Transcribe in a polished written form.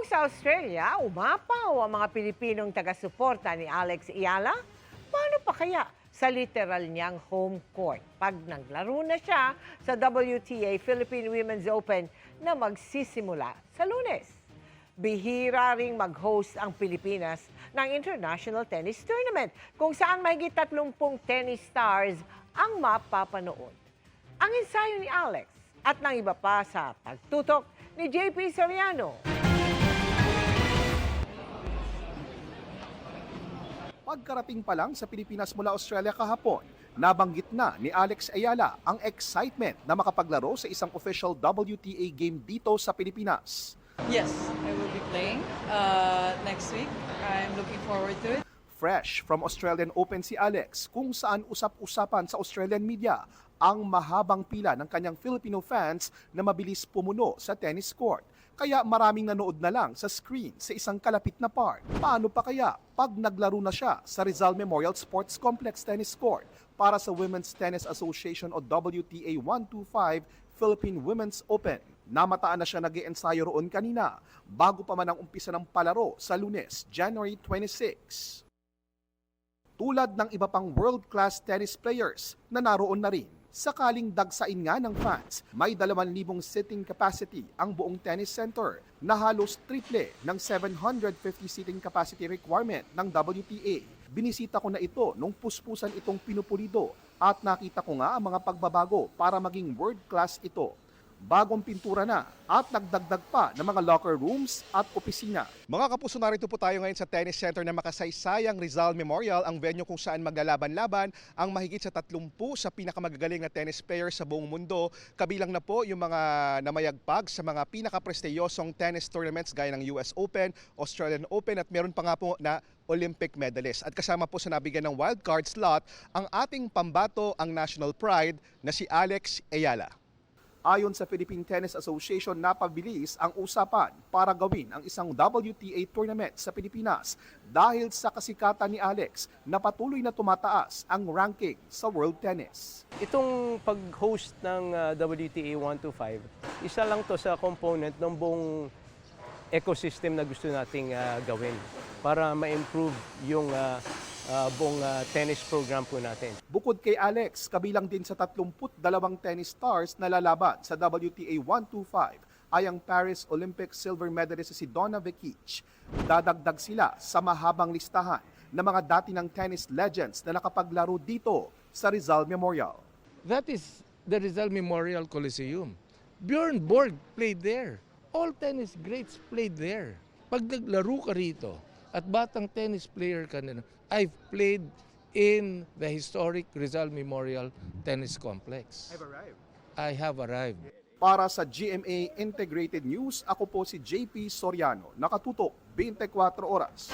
sa Australia, umapaw ang mga Pilipinong taga-suporta ni Alex Ayala, paano pa kaya sa literal niyang home court pag naglaro na siya sa WTA Philippine Women's Open na magsisimula sa Lunes? Bihira ring mag-host ang Pilipinas ng International Tennis Tournament kung saan mahigit 30 tennis stars ang mapapanood. Ang ensayo ni Alex at ng iba pa sa pagtutok ni JP Soriano. Pagkarating pa lang sa Pilipinas mula Australia kahapon, nabanggit na ni Alex Ayala ang excitement na makapaglaro sa isang official WTA game dito sa Pilipinas. Yes, I will be playing next week. I'm looking forward to it. Fresh from Australian Open si Alex, kung saan usap-usapan sa Australian media ang mahabang pila ng kanyang Filipino fans na mabilis pumuno sa tennis court. Kaya maraming nanood na lang sa screen sa isang kalapit na park. Paano pa kaya pag naglaro na siya sa Rizal Memorial Sports Complex Tennis Court para sa Women's Tennis Association o WTA 125 Philippine Women's Open? Namataan na siya nag-iensayo roon kanina bago pa man ang umpisa ng palaro sa Lunes, January 26. Tulad ng iba pang world-class tennis players na naroon na rin. Sakaling dagsain nga ng fans, may 2,000 sitting capacity ang buong tennis center na halos triple ng 750 sitting capacity requirement ng WTA. Binisita ko na ito nung puspusan itong pinupulido at nakita ko nga ang mga pagbabago para maging world-class ito. Bagong pintura na at nagdagdag pa ng mga locker rooms at opisina. Mga kapuso, narito po tayo ngayon sa tennis center na makasaysayang Rizal Memorial, ang venue kung saan maglalaban-laban ang mahigit sa 30 sa pinakamagagaling na tennis players sa buong mundo. Kabilang na po yung mga namayagpag sa mga pinakaprestiyosong tennis tournaments gaya ng US Open, Australian Open at meron pa nga po na Olympic medalist. At kasama po sa nabigyan ng wildcard slot ang ating pambato, ang national pride na si Alex Ayala. Ayon sa Philippine Tennis Association, napabilis ang usapan para gawin ang isang WTA tournament sa Pilipinas dahil sa kasikatan ni Alex na patuloy na tumataas ang ranking sa world tennis. Itong pag-host ng WTA 125, isa lang to sa component ng buong ecosystem na gusto nating gawin para ma-improve yung buong tennis program po natin. Bukod kay Alex, kabilang din sa 32 tennis stars na lalaban sa WTA 125 ay ang Paris Olympic silver medalist si Donna Vekic. Dadagdag sila sa mahabang listahan ng mga dati ng tennis legends na nakapaglaro dito sa Rizal Memorial. That is the Rizal Memorial Coliseum. Bjorn Borg played there. All tennis greats played there. Pag naglaro ka rito at batang tennis player ka na, I've played in the historic Rizal Memorial Tennis Complex. I have arrived. Para sa GMA Integrated News, ako po si JP Soriano, nakatutok 24 oras.